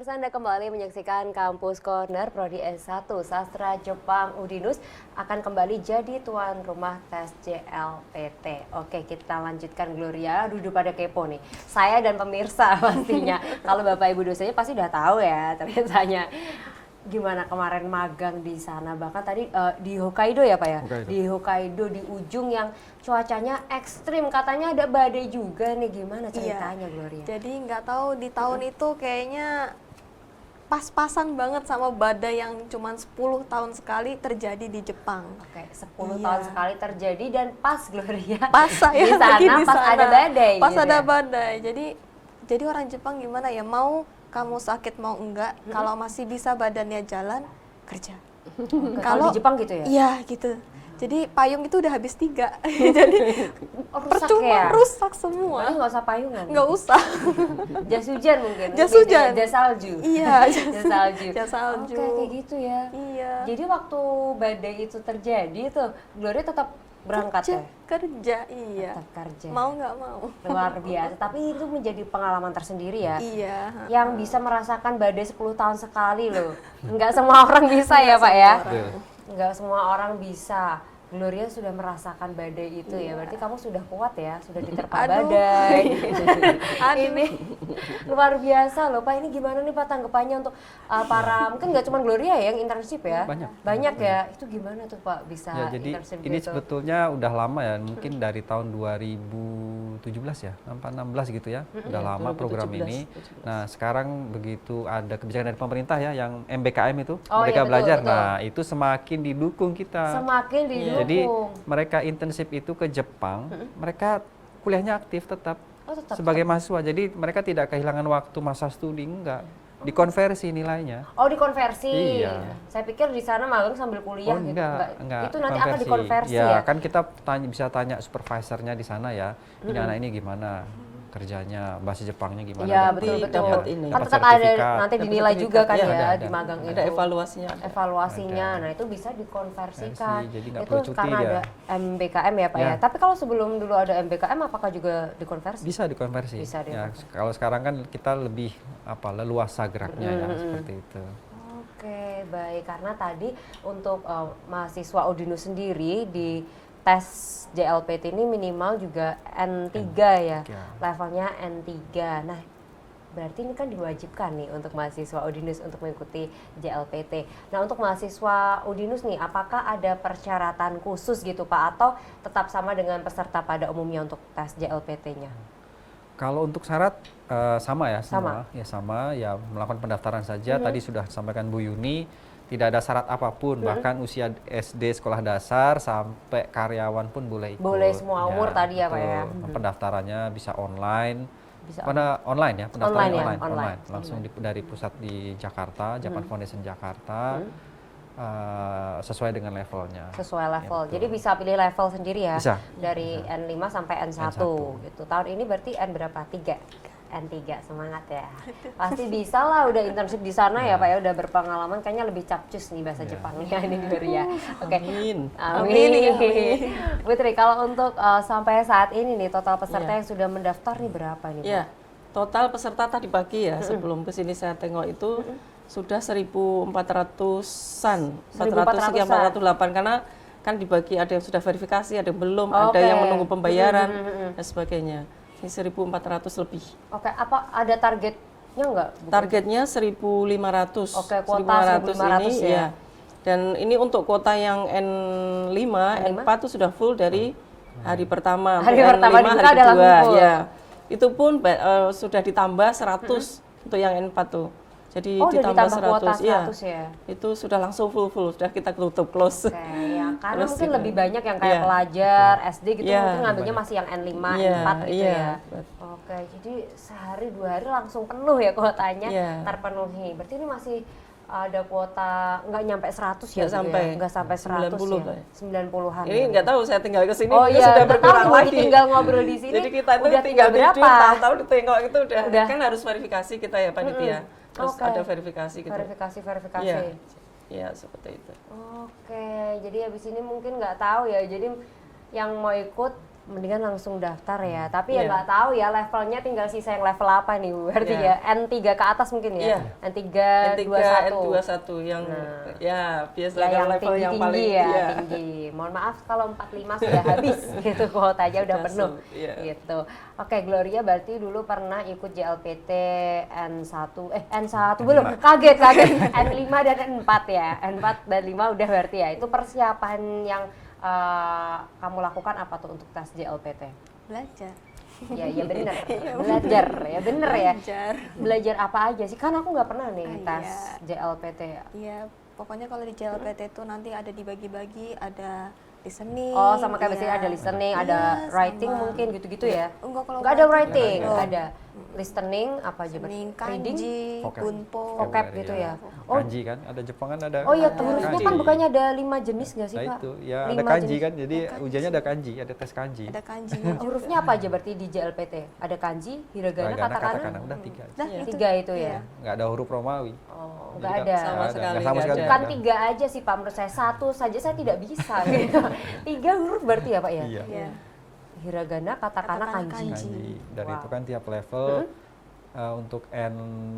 pemirsa, Anda kembali menyaksikan Kampus Corner. Prodi S1 Sastra Jepang Udinus akan kembali jadi tuan rumah tes JLPT. Oke, kita lanjutkan Gloria. Duduk pada kepo nih. Saya dan pemirsa pastinya. Kalau Bapak Ibu dosennya pasti udah tahu ya ternyata. Gimana kemarin magang di sana? Bahkan tadi di Hokkaido ya Pak ya? Hokkaido. Di Hokkaido, di ujung yang cuacanya ekstrim. Katanya ada badai juga nih. Gimana ceritanya Gloria? Jadi nggak tahu di tahun itu kayaknya pas-pasan banget sama badai yang cuma 10 tahun sekali terjadi di Jepang. Oke, 10 tahun sekali terjadi dan pas Gloria. Pas saya di sana, lagi di pas sana. ada badai. Pas gitu ada ya? badai. Jadi orang Jepang gimana ya, mau kamu sakit mau enggak, kalau masih bisa badannya jalan, kerja. Kalau di Jepang gitu ya? Iya gitu. Jadi payung itu udah habis 3. Jadi Rusak percuma, ya? rusak semua. Makanya nggak usah payungan. Nggak usah. Jas hujan mungkin. Jas Mungkin hujan. Jas salju. Iya, Jas salju. jas salju. Oke, kayak gitu ya. Iya. Jadi waktu badai itu terjadi tuh, Gloria tetap berangkat ya? Kerja, iya. Tetap kerja. Mau nggak mau. Luar biasa. Tapi itu menjadi pengalaman tersendiri ya. Iya. Yang bisa merasakan badai 10 tahun sekali loh. Nggak semua orang bisa ya Pak ya? Nggak semua orang bisa. Gloria sudah merasakan badai itu ya, berarti kamu sudah kuat ya, sudah diterpa badai. Ini luar biasa loh Pak, ini gimana nih Pak tanggapannya untuk para, mungkin nggak cuma Gloria ya yang internship ya? Banyak ya, itu gimana tuh Pak bisa Ya, jadi internship ini gitu? sebetulnya udah lama ya, mungkin dari tahun 2017 ya, 16 gitu ya, udah lama program ini. Nah sekarang begitu ada kebijakan dari pemerintah ya, yang MBKM itu, Oh, iya, Merdeka betul, Belajar. betul. Nah itu semakin didukung kita. Semakin didukung. Jadi mereka internship itu ke Jepang, mereka kuliahnya aktif tetap, sebagai mahasiswa. Jadi mereka tidak kehilangan waktu masa studi, enggak. Dikonversi nilainya. Oh dikonversi. Iya. Saya pikir di sana magang sambil kuliah Oh, gitu. enggak. Itu nanti akan dikonversi ya? ya? Kan kita bisa tanya supervisornya di sana ya, ini anak ini gimana kerjanya, bahasa Jepangnya gimana. Iya dan betul-betul. dapat ini. Kan dapat tetap ada sertifikat. nanti Dapat dinilai juga kan sertifikat, ya ada. di magang itu. Ada evaluasinya. Evaluasinya, Ada. nah itu bisa dikonversikan. Jadi nggak Itu perlu cuti karena dia. ada MBKM ya Pak ya. Ya. Tapi kalau sebelum dulu ada MBKM, apakah juga dikonversi? Bisa dikonversi. Bisa Ya, dikonversi. kalau sekarang kan kita lebih leluasa geraknya ya, seperti itu. Oke, baik. Karena tadi untuk mahasiswa Udinus sendiri di tes JLPT ini minimal juga N3 ya, levelnya N3. Nah, berarti ini kan diwajibkan nih untuk mahasiswa Udinus untuk mengikuti JLPT. Nah, untuk mahasiswa Udinus nih, apakah ada persyaratan khusus gitu Pak, atau tetap sama dengan peserta pada umumnya untuk tes JLPT-nya? Kalau untuk syarat sama ya, Sama. sama ya melakukan pendaftaran saja. Tadi sudah disampaikan Bu Yuni, tidak ada syarat apapun, bahkan usia SD sekolah dasar sampai karyawan pun boleh ikut. Boleh semua umur tadi ya Pak ya? betul. Pendaftarannya bisa online. Bisa online ya, pendaftaran Online ya, online. online. Langsung dari pusat di Jakarta, Japan Foundation Jakarta, sesuai dengan levelnya. Sesuai level. betul. Jadi bisa pilih level sendiri ya? Bisa. Dari N5 sampai N1 N1. gitu. Tahun ini berarti N berapa? 3. N3, semangat ya. Pasti bisa lah udah internship di sana ya Pak ya, udah berpengalaman, kayaknya lebih capcus nih bahasa Jepangnya ini Gloria. Oke. Amin. Amin. Putri, kalau untuk sampai saat ini nih total peserta yang sudah mendaftar nih berapa nih? Bu? Ya, total peserta tadi pagi ya, sebelum kesini saya tengok itu sudah 1.400-an, 400 sekian 408, karena kan dibagi ada yang sudah verifikasi, ada yang belum, ada yang menunggu pembayaran dan sebagainya. Ini 1.400 lebih. Oke, apa ada targetnya nggak? Bu? Targetnya 1.500. Oke, kuota 1.500 ini ya. Dan ini untuk kuota yang N5, N4 itu sudah full dari hari pertama. Hari N5 pertama dibuka hari ada kedua, langsung full. ya. Itu pun sudah ditambah 100 untuk yang N4 tuh. Jadi Oh, udah ditambah kuota 100 ya? Itu sudah langsung full, sudah kita tutup close. Oke, ya karena Terus mungkin gitu. lebih banyak yang kayak Iya. pelajar, SD gitu, Iya. mungkin ngambilnya masih yang N5, Iya, N4 gitu iya. ya. Oke, jadi sehari 2 hari langsung penuh ya kuotanya, Iya. terpenuhi. Berarti ini masih ada kuota nggak nyampe 100 ya? Nggak Bu, sampai. ya? Nggak sampai 100 90 ya? ya. 90-an. Ini ya. nggak tahu, saya tinggal ke sini Oh itu iya, sudah nggak berkurang tahu, lagi. tinggal ngobrol di sini. Jadi kita itu udah tinggal berapa? video, tahu-tahu ditengok itu udah kan harus verifikasi kita ya panitia. Terus Oke. ada verifikasi gitu. Verifikasi. Iya. Iya, seperti itu. Oke, jadi habis ini mungkin nggak tahu ya. Jadi yang mau ikut mendingan langsung daftar ya. Tapi ya Iya. nggak tahu ya levelnya, tinggal sisa yang level apa nih Bu? Berarti Iya. ya N3 ke atas mungkin ya. Iya. N3, N3, 21. N21 yang ya biasa Ya, yang level yang tinggi paling ya, iya. tinggi. Mohon maaf kalau 45 sudah habis gitu, kuotanya udah Udah penuh. iya. Gitu. Oke, Gloria berarti dulu pernah ikut JLPT N1 N1 belum, kaget N5 dan N4 ya. N4 dan 5 udah berarti ya. Itu persiapan yang kamu lakukan apa tuh untuk tes JLPT? Belajar. Ya benar. Belajar ya bener ya. Belajar. Belajar apa aja sih? Kan aku nggak pernah nih Ah, tes iya. JLPT ya. Iya, pokoknya kalau di JLPT itu nanti ada dibagi-bagi, ada listening. Oh, sama kayak iya. biasanya ada listening, Iya, ada writing sama. mungkin gitu-gitu ya. Enggak, kalau Nggak ada writing, belum. ada listening apa aja? Listening, Reading, kanji, Vocab. gunpo. vocab gitu ya. Oh, Kanji kan, ada Jepangan ada. oh iya, Ada hurufnya kanji. kan bukannya ada 5 jenis nggak sih Nah Pak? itu, ya ada 5 kanji jenis. kan, jadi ujiannya ada kanji, ada tes kanji. Ada kanjinya juga. Hurufnya apa aja berarti di JLPT? Ada kanji, hiragana, Hiragana, katakana? udah 3 aja. Nah, Iya. itu. 3 itu ya? Iya. Nggak ada huruf Romawi. Oh, Jadi nggak kan ada. Sama nggak sekali nggak sama nggak sekali. ada. Kan nggak ada. 3 aja sih Pak, menurut saya 1 saja saya tidak bisa gitu. 3 huruf berarti ya Pak ya? Iya. Iya. Hiragana, katakana, Katakana, kanji. kanji. Kanji. Dan Wow. itu kan tiap level untuk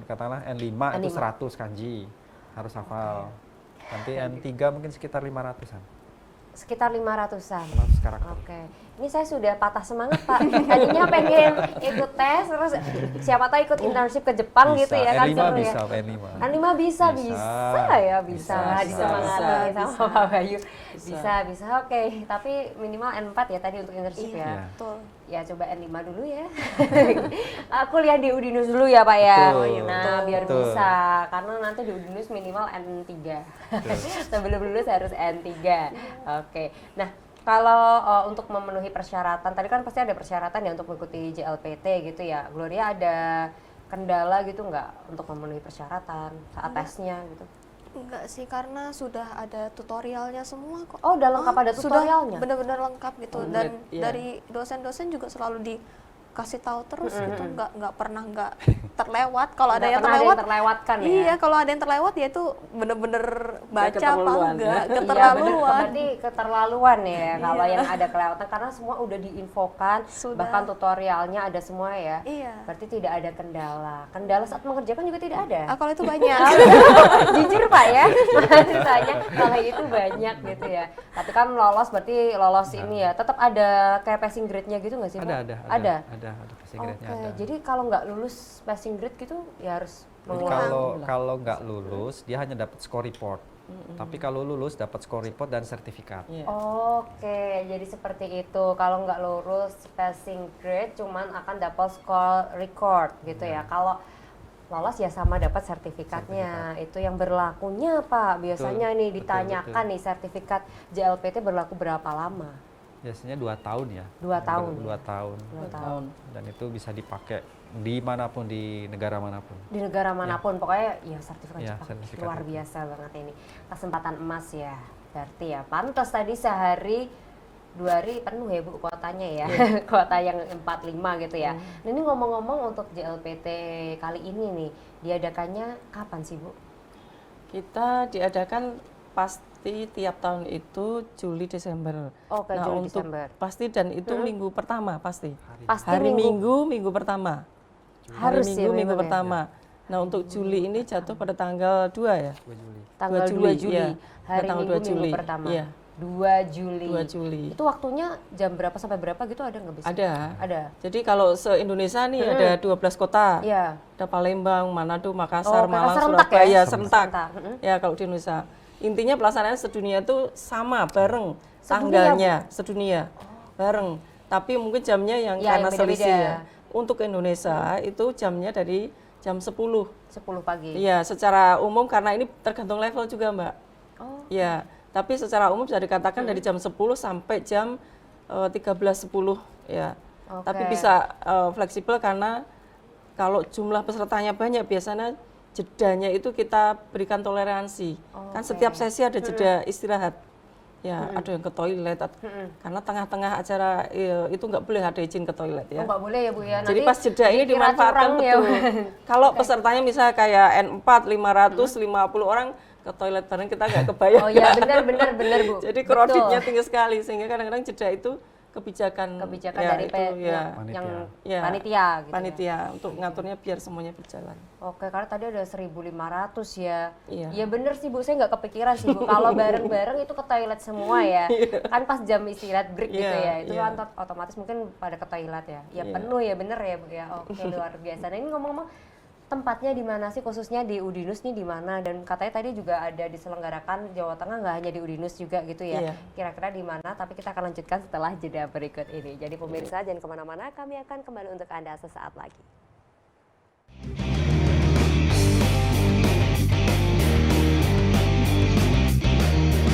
katakanlah N5 itu N5. 100 kanji harus hafal. Nanti N3 mungkin sekitar 500-an. Sekitar 500-an. 500 karakter. Oke, ini saya sudah patah semangat Pak. Tadinya pengen ikut tes, terus siapa tahu ikut internship ke Jepang Bisa, gitu ya kan N5 seru ya. bisa, N5. N5 bisa, Bisa. ya bisa lah Bisa, disemangatin bisa. sama Pak Bayu. Bisa. Bisa, oke. Tapi minimal N4 ya tadi untuk internship Iya, ya. betul. Ya coba N5 dulu ya. Kuliah di Udinus dulu ya Pak ya. Betul. Nah biar Betul. bisa, karena nanti di Udinus minimal N3. Sebelum lulus harus N3. Oke. Nah kalau untuk memenuhi persyaratan, tadi kan pasti ada persyaratan ya untuk mengikuti JLPT gitu ya. Gloria ada kendala gitu nggak untuk memenuhi persyaratan saat tesnya gitu? Enggak sih, karena sudah ada tutorialnya semua kok. Oh udah lengkap ada tutorialnya? Sudah benar-benar lengkap gitu. Oh, Dan iya. dari dosen-dosen juga selalu dikasih tahu terus gitu, nggak pernah nggak terlewat. Kalau ada Nggak yang pernah terlewat, terlewatkan ya? iya, kalau ada yang terlewat ya itu bener-bener baca apa keterlaluan. enggak, Iya, bener. keterlaluan. Berarti keterlaluan ya kalau yang ada kelewatan, karena semua udah diinfokan, Sudah. bahkan tutorialnya ada semua ya. Iya. Berarti tidak ada kendala. Kendala saat mengerjakan juga tidak ada. Kalau itu banyak. Jujur Pak ya, mahasiswanya kalau itu banyak gitu ya. Tapi kan lolos berarti lolos ini ya. Tetap ada kayak passing grade-nya gitu nggak sih Pak? Ada passing Oke, grade-nya ada. jadi kalau nggak lulus passing grade gitu ya harus Jadi mengulang. kalau nggak lulus dia hanya dapat score report. Tapi kalau lulus dapat score report dan sertifikat. Iya. Oke, jadi seperti itu. Kalau nggak lulus passing grade, cuman akan dapat score record gitu ya. Kalau lolos ya sama dapat sertifikatnya. Itu yang berlakunya Pak. Biasanya Betul, nih betul, ditanyakan betul. nih sertifikat JLPT berlaku berapa lama? Biasanya 2 tahun ya. 2 tahun. 2 tahun. 2 tahun. Dan itu bisa dipakai dimanapun, di negara manapun. Di negara manapun, pokoknya ya sertifikat Ya, Jepang. sertifikat Luar itu. biasa banget ini. Kesempatan emas ya. Berarti ya pantas tadi sehari 2 hari penuh ya Bu kuotanya ya. Kuota yang 45 gitu ya. Nah, ini ngomong-ngomong untuk JLPT kali ini nih, diadakannya kapan sih Bu? Kita diadakan pasti tiap tahun itu Juli Desember. Oke, Nah, Juli untuk Desember. pasti dan itu minggu pertama pasti. Pasti Hari minggu pertama. Hari Harus ya minggu memang ya? pertama. Nah, untuk Juli ini jatuh pada tanggal 2 ya. 2 Juli. Tanggal 2 Juli, Juli. iya. Hari Tanggal Minggu 2 Juli. minggu pertama. Iya. 2 Juli. 2 Juli. Itu waktunya jam berapa sampai berapa gitu ada nggak bisa? Ada. Ada. Jadi kalau se-Indonesia nih ada 12 kota. Iya. Ada Palembang, Manado, Makassar, Oh, Malang, serentak ya? Surabaya, serentak. Serentak, mm-mm. Ya kalau di Indonesia. Intinya pelaksanaan sedunia itu sama, bareng. Sedunia, Tanggalnya, sedunia. Bareng. Tapi mungkin jamnya yang Ya, karena yang beda-beda. selisih ya. Untuk Indonesia itu jamnya dari jam 10. 10 pagi. Iya, secara umum karena ini tergantung level juga, Mbak. Oh. Ya, tapi secara umum bisa dikatakan dari jam 10 sampai jam 13.10 ya. Tapi Oke. bisa fleksibel karena kalau jumlah pesertanya banyak biasanya jedanya itu kita berikan toleransi. Kan setiap sesi ada jeda istirahat. Ya, ada yang ke toilet karena tengah-tengah acara itu nggak boleh ada izin ke toilet ya. Oh, nggak boleh ya Bu ya. Jadi Nanti pas jeda ini dikira dimanfaatkan curang ya, betul. Bu. Kalau pesertanya misalnya kayak N4 550 orang ke toilet bareng kita nggak kebayang. Oh ya benar Bu. Jadi Betul. kreditnya tinggi sekali sehingga kadang-kadang jeda itu kebijakan dari itu, ya, yang ya, panitia gitu. panitia untuk ngaturnya biar semuanya berjalan. Oke, karena tadi ada 1.500 ya. Iya. Iya bener sih Bu, saya nggak kepikiran sih Bu. Kalau bareng-bareng itu ke toilet semua ya. Kan pas jam istirahat break gitu ya. Itu kan otomatis mungkin pada ke toilet ya. Ya penuh ya, bener ya Bu ya. Oke, luar biasa. Nah ini ngomong-ngomong, tempatnya di mana sih, khususnya di Udinus nih di mana? Dan katanya tadi juga ada diselenggarakan Jawa Tengah, nggak hanya di Udinus juga gitu ya. Iya. Kira-kira di mana? Tapi kita akan lanjutkan setelah jeda berikut ini. Jadi pemirsa jangan kemana-mana, kami akan kembali untuk Anda sesaat lagi.